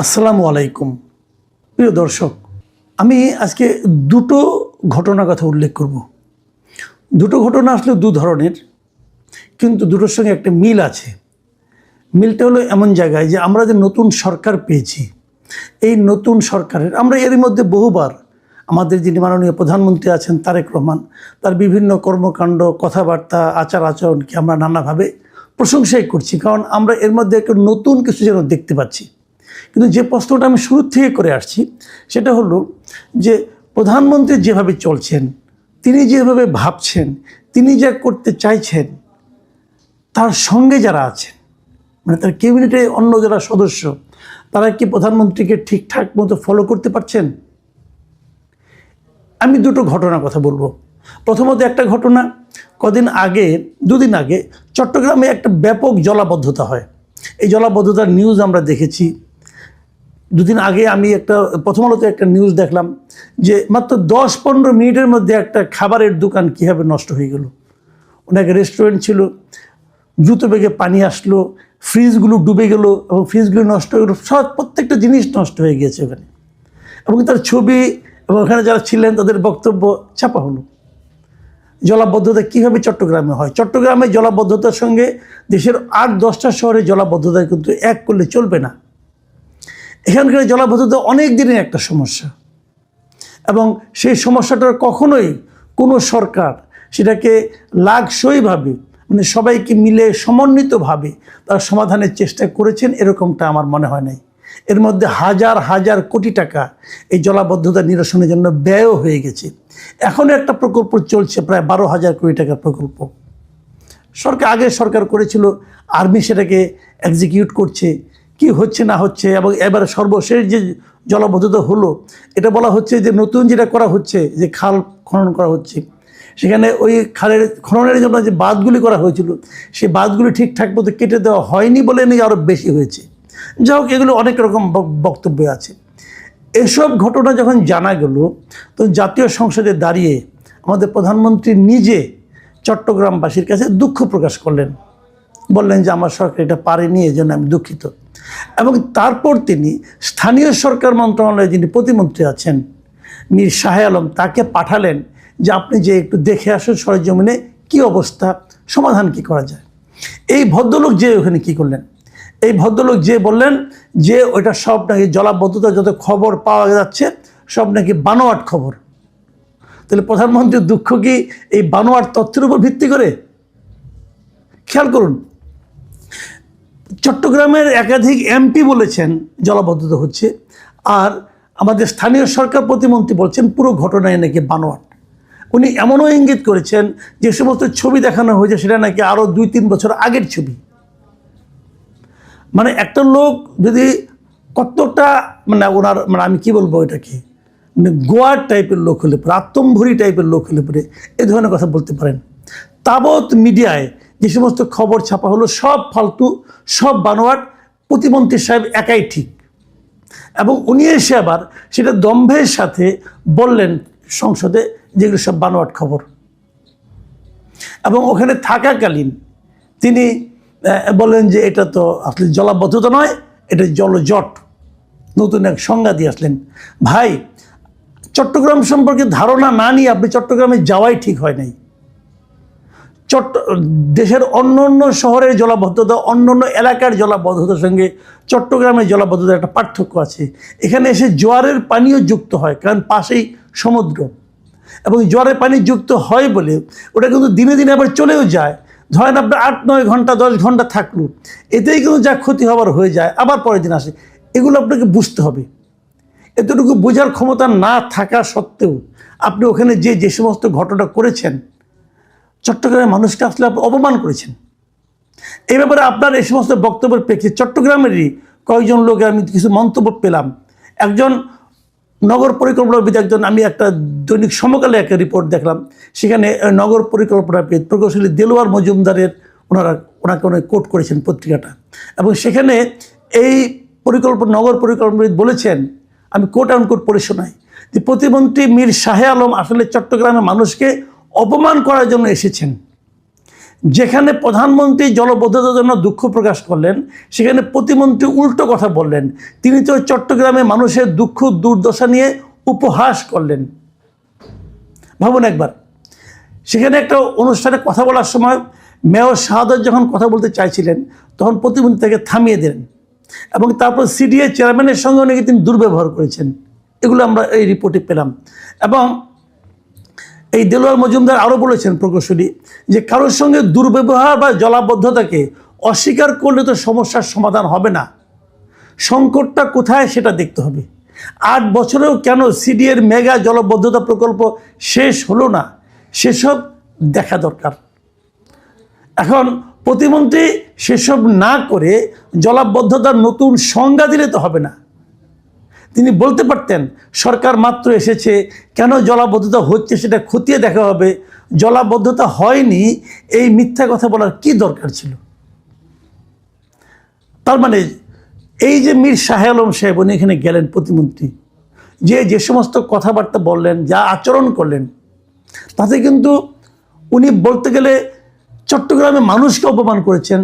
আসসালামু আলাইকুম প্রিয় দর্শক, আমি আজকে দুটো ঘটনার কথা উল্লেখ করব। দুটো ঘটনা আসলে দু ধরনের, কিন্তু দুটোর সঙ্গে একটা মিল আছে। মিলটা হলো এমন জায়গায় যে আমরা যে নতুন সরকার পেয়েছি, এই নতুন সরকারের আমরা এরই মধ্যে বহুবার আমাদের যিনি মাননীয় প্রধানমন্ত্রী আছেন তারেক রহমান, তার বিভিন্ন কর্মকাণ্ড, কথাবার্তা, আচার আচরণকে আমরা নানাভাবে প্রশংসাই করছি, কারণ আমরা এর মধ্যে একটা নতুন কিছু যেন দেখতে পাচ্ছি। কিন্তু যে প্রশ্নটা আমি শুরু থেকে করে আসছি সেটা হলো যে প্রধানমন্ত্রী যেভাবে চলছেন, তিনি যেভাবে ভাবছেন, তিনি যা করতে চাইছেন, তার সঙ্গে যারা আছেন, মানে তার ক্যাবিনেটে অন্য যারা সদস্য, তারা কি প্রধানমন্ত্রীকে ঠিকঠাক মতো ফলো করতে পারছেন? আমি দুটো ঘটনার কথা বলবো। প্রথমত একটা ঘটনা, দুদিন আগে চট্টগ্রামে একটা ব্যাপক জলাবদ্ধতা হয়। এই জলাবদ্ধতার নিউজ আমরা দেখেছি। দুদিন আগে আমি প্রথম আলোতে একটা নিউজ দেখলাম যে মাত্র 10-15 মিনিটের মধ্যে একটা খাবারের দোকান কীভাবে নষ্ট হয়ে গেল। অনেক রেস্টুরেন্ট ছিল, দ্রুত বেগে পানি আসলো, ফ্রিজগুলো ডুবে গেল এবং ফ্রিজগুলো নষ্ট হয়ে গেলো, প্রত্যেকটা জিনিস নষ্ট হয়ে গিয়েছে ওখানে। এবং তার ছবি এবং ওখানে যারা ছিলেন তাদের বক্তব্য ছাপা হলো। জলাবদ্ধতা কীভাবে চট্টগ্রামে হয়? চট্টগ্রামে জলাবদ্ধতার সঙ্গে দেশের 8-10টা শহরে জলাবদ্ধতা কিন্তু এক করলে চলবে না। এখানকার জলাবদ্ধতা অনেক দিনের একটা সমস্যা, এবং সেই সমস্যাটার কখনোই কোনো সরকার সেটাকে লাগসইভাবে, মানে সবাইকে মিলে সমন্বিতভাবে তার সমাধানের চেষ্টা করেছেন এরকমটা আমার মনে হয় নাই। এর মধ্যে হাজার হাজার কোটি টাকা এই জলাবদ্ধতা নিরসনের জন্য ব্যয়ও হয়ে গেছে। এখনও একটা প্রকল্প চলছে, প্রায় 12,000 কোটি টাকার প্রকল্প। আগের সরকার করেছিল, আর্মি সেটাকে এক্সিকিউট করছে, কি হচ্ছে না হচ্ছে। এবং এবার সর্বশেষ যে জলাবদ্ধতা হলো, এটা বলা হচ্ছে যে নতুন যেটা করা হচ্ছে, যে খাল খনন করা হচ্ছে, সেখানে ওই খালের খননের জন্য যে বাঁধগুলি করা হয়েছিল, সেই বাঁধগুলি ঠিকঠাক মতো কেটে দেওয়া হয়নি বলে নাকি আরও বেশি হয়েছে। যাই হোক, এগুলো অনেক রকম বক্তব্য আছে। এসব ঘটনা যখন জানা গেল, তো জাতীয় সংসদে দাঁড়িয়ে আমাদের প্রধানমন্ত্রী নিজে চট্টগ্রামবাসীর কাছে দুঃখ প্রকাশ করলেন, বললেন যে আমার সরকার এটা পারেনি, এই জন্য আমি দুঃখিত। এবং তারপর তিনি স্থানীয় সরকার মন্ত্রণালয়ে যিনি প্রতিমন্ত্রী আছেন মীর শাহে আলম, তাকে পাঠালেন যে আপনি যে একটু দেখে আসুন সরেজমিনে কী অবস্থা, সমাধান কি করা যায়। এই ভদ্রলোক যে ওখানে কি করলেন, এই ভদ্রলোক যে বললেন যে ওইটা সব নাকি জলাবদ্ধতা যত খবর পাওয়া যাচ্ছে সব নাকি বানোয়াট খবর। তাহলে প্রধানমন্ত্রীর দুঃখ কি এই বানোয়াট তথ্যের উপর ভিত্তি করে? খেয়াল করুন, চট্টগ্রামের একাধিক এমপি বলেছেন জলাবদ্ধতা হচ্ছে, আর আমাদের স্থানীয় সরকার প্রতিমন্ত্রী বলছেন পুরো ঘটনায় নাকি বানোয়াট। উনি এমনও ইঙ্গিত করেছেন যে সমস্ত ছবি দেখানো হয়েছে সেটা নাকি আরও 2-3 বছর আগের ছবি। মানে একটা লোক যদি কতটা আমি কি বলবো, এটাকে গোয়ার টাইপের লোক হলে পরে, আত্মম্ভরি টাইপের লোক হলে পরে এ ধরনের কথা বলতে পারেন। তাবৎ মিডিয়ায় যে সমস্ত খবর ছাপা হলো সব ফালতু, সব বানোয়াট, প্রতিমন্ত্রী সাহেব একাই ঠিক। এবং উনি এসে আবার সেটা দম্ভের সাথে বললেন সংসদে যেগুলো সব বানোয়াট খবর। এবং ওখানে থাকাকালীন তিনি বললেন যে এটা তো আসলে জলাবদ্ধতা নয়, এটা জলজট, নতুন এক সংজ্ঞা দিয়ে আসলেন। ভাই, চট্টগ্রাম সম্পর্কে ধারণা না নিয়ে আপনি চট্টগ্রামে যাওয়াই ঠিক হয় নাই। দেশের অন্য অন্য শহরের জলাবদ্ধতা, অন্য অন্য এলাকার জলাবদ্ধতার সঙ্গে চট্টগ্রামের জলাবদ্ধতার একটা পার্থক্য আছে। এখানে এসে জোয়ারের পানিও যুক্ত হয়, কারণ পাশেই সমুদ্র, এবং জোয়ারের পানি যুক্ত হয় বলে ওটা কিন্তু দিনে দিনে আবার চলেও যায়। ধরেন আপনার 8-9 ঘন্টা 10 ঘন্টা থাকলো, এতেই কিন্তু যা ক্ষতি হবার হয়ে যায়, আবার পরের দিন আসে। এগুলো আপনাকে বুঝতে হবে। এতটুকু বোঝার ক্ষমতা না থাকা সত্ত্বেও আপনি ওখানে যে সমস্ত ঘটনা করেছেন, চট্টগ্রামের মানুষকে আসলে আপনি অপমান করেছেন। এই ব্যাপারে আপনার এই সমস্ত বক্তব্যের প্রেক্ষিতে চট্টগ্রামেরই কয়েকজন লোক আমি কিছু মন্তব্য পেলাম। একজন নগর পরিকল্পনাবিদ, আমি একটা দৈনিক সমকালে একটা রিপোর্ট দেখলাম, সেখানে নগর পরিকল্পনাবিদ প্রকৌশলী দেলোয়ার মজুমদারের ওনাকে অনেক কোট করেছেন পত্রিকাটা। এবং সেখানে এই নগর পরিকল্পনাবিদ বলেছেন, আমি কোট আনকোট পড়ে শোনাই, যে প্রতিমন্ত্রী মীর শাহে আলম আসলে চট্টগ্রামের মানুষকে অপমান করার জন্য এসেছেন। যেখানে প্রধানমন্ত্রী জলবদ্ধতার জন্য দুঃখ প্রকাশ করলেন, সেখানে প্রতিমন্ত্রী উল্টো কথা বললেন। তিনি তো চট্টগ্রামে মানুষের দুঃখ দুর্দশা নিয়ে উপহাস করলেন। ভাবুন একবার, সেখানে একটা অনুষ্ঠানে কথা বলার সময় মেয়র শাহাদাত যখন কথা বলতে চাইছিলেন, তখন প্রতিমন্ত্রী তাকে থামিয়ে দিলেন এবং তারপর সিডিএ চেয়ারম্যানের সঙ্গে নাকি তিনি দুর্ব্যবহার করেছেন। এগুলো আমরা এই রিপোর্টে পেলাম। এবং এই দেলোয়ার মজুমদার আরও বলেছেন প্রকৌশলী যে কারোর সঙ্গে দুর্ব্যবহার বা জলাবদ্ধতাকে অস্বীকার করলে তো সমস্যার সমাধান হবে না, সংকটটা কোথায় সেটা দেখতে হবে। 8 বছরেও কেন সিডিএর মেগা জলবদ্ধতা প্রকল্প শেষ হলো না, সেসব দেখা দরকার। এখন প্রতিমন্ত্রী সেসব না করে জলাবদ্ধতার নতুন সংজ্ঞা দিলে তো হবে না। তিনি বলতে পারতেন সরকার মাত্র এসেছে, কেন জলাবদ্ধতা হচ্ছে সেটা খতিয়ে দেখা হবে, জলাবদ্ধতা হয়নি এই মিথ্যা কথা বলার কি দরকার ছিল। তার মানে এই যে মীর শাহ আলম সাহেব উনি এখানে গেলেন, প্রতিমন্ত্রী যে সমস্ত কথাবার্তা বললেন, যা আচরণ করলেন, তাতে কিন্তু উনি বলতে গেলে চট্টগ্রামে মানুষকে অপমান করেছেন,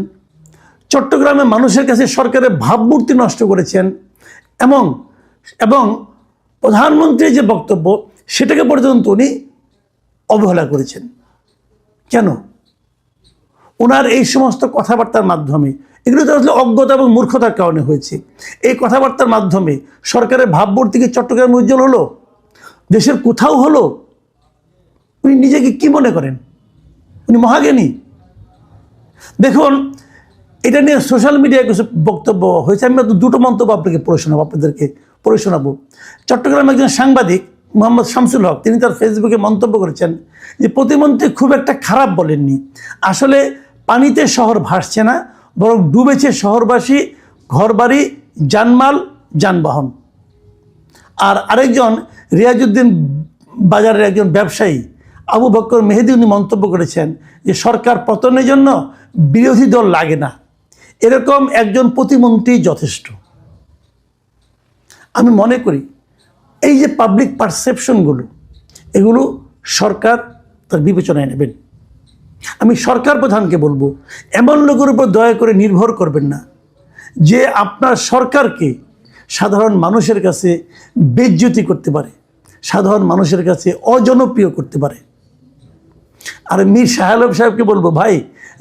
চট্টগ্রামে মানুষের কাছে সরকারের ভাবমূর্তি নষ্ট করেছেন এবং এবং প্রধানমন্ত্রীর যে বক্তব্য সেটাকে পর্যন্ত উনি অবহেলা করেছেন। কেন? ওনার এই সমস্ত কথাবার্তার মাধ্যমে, এগুলো তো আসলে অজ্ঞতা এবং মূর্খতার কারণে হয়েছে। এই কথাবার্তার মাধ্যমে সরকারের ভাবমূর্তি কি চট্টগ্রামে উজ্জ্বল হলো? দেশের কোথাও হলো? উনি নিজেকে কি মনে করেন? উনি মহাজ্ঞানী। দেখুন, এটা নিয়ে সোশ্যাল মিডিয়ায় কিছু বক্তব্য হয়েছে। আমি দুটো মন্তব্য আপনাদেরকে পড়ে শোনাবো। চট্টগ্রামের একজন সাংবাদিক মোহাম্মদ শামসুল হক, তিনি তার ফেসবুকে মন্তব্য করেছেন যে প্রতিমন্ত্রী খুব একটা খারাপ বলেননি, আসলে পানিতে শহর ভাসছে না, বরং ডুবেছে শহরবাসী, ঘরবাড়ি, জানমাল, যানবাহন। আর আরেকজন রিয়াজউদ্দিন বাজারের একজন ব্যবসায়ী আবু বকর মেহেদি, উনি মন্তব্য করেছেন যে সরকার পতনের জন্য বিরোধী দল লাগে না, এরকম একজন প্রতিমন্ত্রী যথেষ্ট। আমি মনে করি এই যে পাবলিক পারসেপশনগুলো, এগুলো সরকার তার বিবেচনায় নেবেন। আমি সরকার প্রধানকে বলবো, এমন লোকের উপর দয়া করে নির্ভর করবেন না যে আপনার সরকারকে সাধারণ মানুষের কাছে বেইজ্জতি করতে পারে, সাধারণ মানুষের কাছে অজনপ্রিয় করতে পারে। আর মীর শাহ আলম সাহেবকে বলবো, ভাই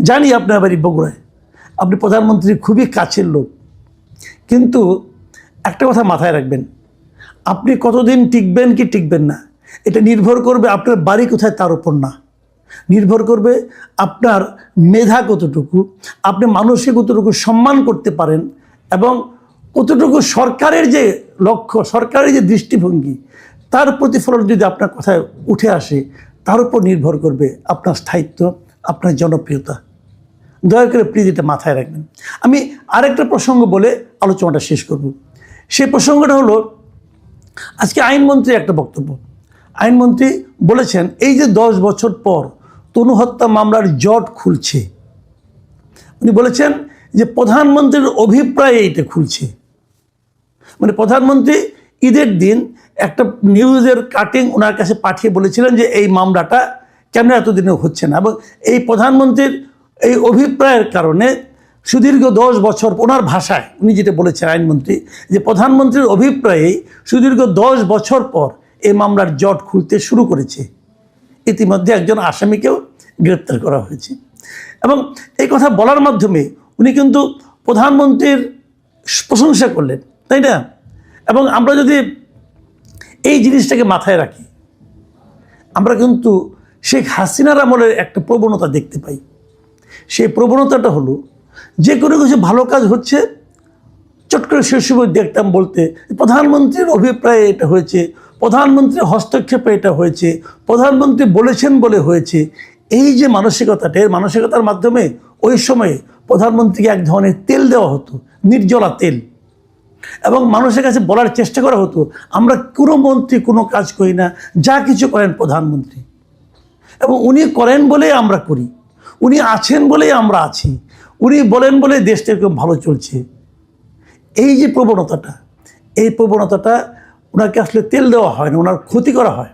জানি আপনার বাড়ি বগুড়ায়, আপনি প্রধানমন্ত্রীর খুবই কাছের লোক, কিন্তু একটা কথা মাথায় রাখবেন, আপনি কতদিন টিকবেন কি টিকবেন না, এটা নির্ভর করবে আপনার বাড়ি কোথায় তার উপর না, নির্ভর করবে আপনার মেধা কতটুকু, আপনি মানুষকে কতটুকু সম্মান করতে পারেন এবং কতটুকু সরকারের যে লক্ষ্য, সরকারের যে দৃষ্টিভঙ্গি, তার প্রতিফলন যদি আপনার কথায় উঠে আসে, তার উপর নির্ভর করবে আপনার স্থায়িত্ব, আপনার জনপ্রিয়তা। দয়া করে প্লিজ এটা মাথায় রাখবেন। আমি আরেকটা প্রসঙ্গ বলে আলোচনাটা শেষ করব। সেই প্রসঙ্গটা হলো, আজকে আইনমন্ত্রী একটা বক্তব্য, আইনমন্ত্রী বলেছেন এই যে 10 বছর পর তনু হত্যা মামলার জট খুলছে, উনি বলেছেন যে প্রধানমন্ত্রীর অভিপ্রায়ে এইটা খুলছে। মানে প্রধানমন্ত্রী ঈদের দিন একটা নিউজের কাটিং ওনার কাছে পাঠিয়ে বলেছিলেন যে এই মামলাটা কেন এতদিনে হচ্ছে না, এবং এই প্রধানমন্ত্রীর এই অভিপ্রায়ের কারণে সুদীর্ঘ 10 বছর, ওনার ভাষায় উনি যেটা বলেছেন আইনমন্ত্রী, যে প্রধানমন্ত্রীর অভিপ্রায়ে সুদীর্ঘ 10 বছর পর এই মামলার জট খুলতে শুরু করেছে। ইতিমধ্যে একজন আসামিকেও গ্রেপ্তার করা হয়েছে। এবং এই কথা বলার মাধ্যমে উনি কিন্তু প্রধানমন্ত্রীর প্রশংসা করলেন, তাই না? এবং আমরা যদি এই জিনিসটাকে মাথায় রাখি, আমরা কিন্তু শেখ হাসিনার আমলের একটা প্রবণতা দেখতে পাই। সেই প্রবণতাটা হলো, যে কোনো কিছু ভালো কাজ হচ্ছে চট করে শেষ সময় দেখতাম বলতে প্রধানমন্ত্রীর অভিপ্রায়ে এটা হয়েছে, প্রধানমন্ত্রীর হস্তক্ষেপে এটা হয়েছে, প্রধানমন্ত্রী বলেছেন বলে হয়েছে। এই যে মানসিকতাটা, এর মানসিকতার মাধ্যমে ওই সময়ে প্রধানমন্ত্রীকে এক ধরনের তেল দেওয়া হতো, নির্জলা তেল, এবং মানুষের কাছে বলার চেষ্টা করা হতো আমরা কোনো মন্ত্রী কোনো কাজ করি না, যা কিছু করেন প্রধানমন্ত্রী, এবং উনি করেন বলেই আমরা করি, উনি আছেন বলেই আমরা আছি, উনি বলেন বলে দেশটা এরকম ভালো চলছে। এই যে প্রবণতাটা, এই প্রবণতাটা ওনাকে আসলে তেল দেওয়া হয় না, ওনার ক্ষতি করা হয়।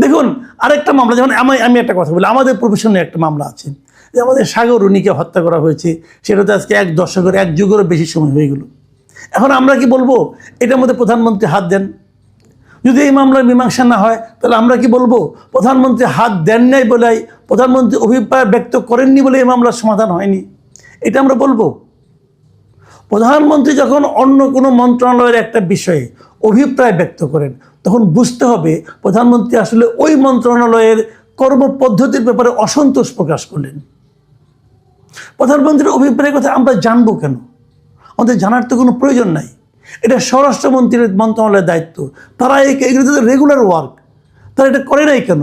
দেখুন আরেকটা মামলা, যেমন আমি একটা কথা বলি, আমাদের প্রফেশনে একটা মামলা আছে, যে আমাদের সাগর রুনিকে হত্যা করা হয়েছে, সেটা তো আজকে 1 দশকের 1 যুগেরও বেশি সময় হয়ে গেল। এখন আমরা কি বলবো এটার মধ্যে প্রধানমন্ত্রী হাত দেন? যদি এই মামলার মীমাংসা না হয় তাহলে আমরা কি বলবো প্রধানমন্ত্রী হাত দেন নাই বলে, প্রধানমন্ত্রী অভিপ্রায় ব্যক্ত করেননি বলে এই মামলার সমাধান হয়নি? এটা আমরা বলবো? প্রধানমন্ত্রী যখন অন্য কোনো মন্ত্রণালয়ের একটা বিষয়ে অভিপ্রায় ব্যক্ত করেন, তখন বুঝতে হবে প্রধানমন্ত্রী আসলে ওই মন্ত্রণালয়ের কর্মপদ্ধতির ব্যাপারে অসন্তোষ প্রকাশ করলেন। প্রধানমন্ত্রীর অভিপ্রায়ের কথা আমরা জানবো কেন? আমাদের জানার তো কোনো প্রয়োজন নাই। এটা স্বরাষ্ট্রমন্ত্রীর মন্ত্রণালয়ের দায়িত্ব, তারা এগুলো তো রেগুলার ওয়ার্ক, তারা এটা করে নাই কেন?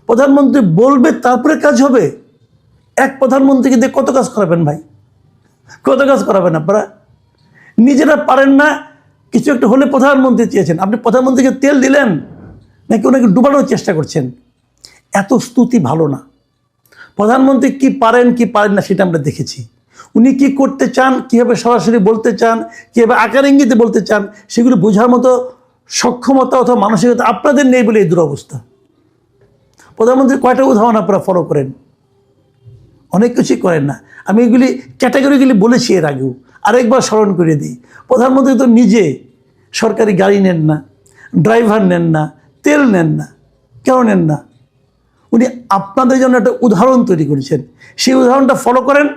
প্রধানমন্ত্রী বলবে তারপরে কাজ হবে। এক প্রধানমন্ত্রীকে দিয়ে কত কাজ করাবেন ভাই? কত কাজ করাবেন আপনারা? নিজেরা পারেন না, কিছু একটা হলে প্রধানমন্ত্রী চেয়েছেন, আপনি প্রধানমন্ত্রীকে তেল দিলেন নাকি ওনাকে ডুবানোর চেষ্টা করছেন? এত স্তুতি ভালো না। প্রধানমন্ত্রী কি পারেন কি পারেন না সেটা আমরা দেখেছি। উনি কি করতে চান, কীভাবে সরাসরি বলতে চান, কীভাবে আকার ইঙ্গিতে বলতে চান, সেগুলো বোঝার মতো সক্ষমতা অথবা মানসিকতা আপনাদের নেই বলে এই দুরবস্থা। প্রধানমন্ত্রীর কয়টা উদাহরণ আপনারা ফলো করেন? অনেক কিছুই করেন না। আমি এগুলি ক্যাটাগরিগুলি বলেছি এর আগেও, আরেকবার স্মরণ করে দিই। প্রধানমন্ত্রী তো নিজে সরকারি গাড়ি নেন না, ড্রাইভার নেন না, তেল নেন না। কেন নেন না? উনি আপনাদের জন্য একটা উদাহরণ তৈরি করেছেন। সেই উদাহরণটা ফলো করেন,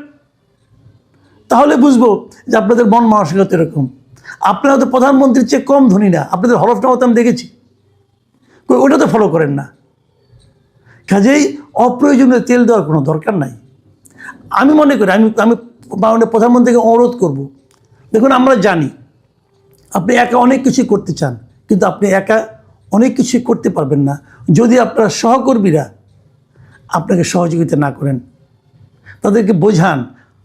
তাহলে বুঝবো যে আপনাদের মন মানসিকতা এরকম। আপনারা তো প্রধানমন্ত্রীর চেয়ে কম ধনী না, আপনাদের হলফনামা আমি দেখেছি, ওটা তো ফলো করেন না। কাজেই অপ্রয়োজনীয় তেল দেওয়ার কোনো দরকার নাই। আমি মনে করি আমি প্রধানমন্ত্রীকে অনুরোধ করব, দেখুন আমরা জানি আপনি একা অনেক কিছুই করতে চান, কিন্তু আপনি একা অনেক কিছুই করতে পারবেন না যদি আপনার সহকর্মীরা আপনাকে সহযোগিতা না করেন। তাদেরকে বোঝান,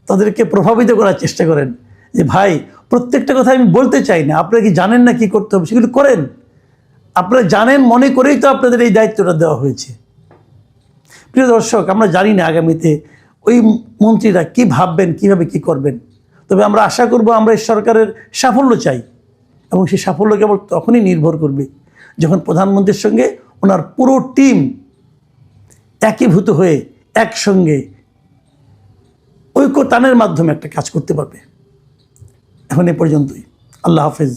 তাদেরকে প্রভাবিত করার চেষ্টা করেন যে ভাই প্রত্যেকটা কথা আমি বলতে চাই না, আপনারা কি জানেন না কী করতে হবে, সেগুলো করেন। আপনারা জানেন মনে করেই তো আপনাদের এই দায়িত্বটা দেওয়া হয়েছে। প্রিয় দর্শক, আমরা জানি না আগামীতে ওই মন্ত্রীরা কি ভাববেন, কিভাবে কি করবেন। তবে আমরা আশা করব, আমরা এই সরকারের সাফল্য চাই, এবং সেই সাফল্য কেবল তখনই নির্ভর করবে যখন প্রধানমন্ত্রীর সঙ্গে ওনার পুরো টিম একীভূত হয়ে একসঙ্গে ঐক্যতানের মাধ্যমে একটা কাজ করতে পারবে। এখন এ পর্যন্তই। আল্লাহ হাফেজ।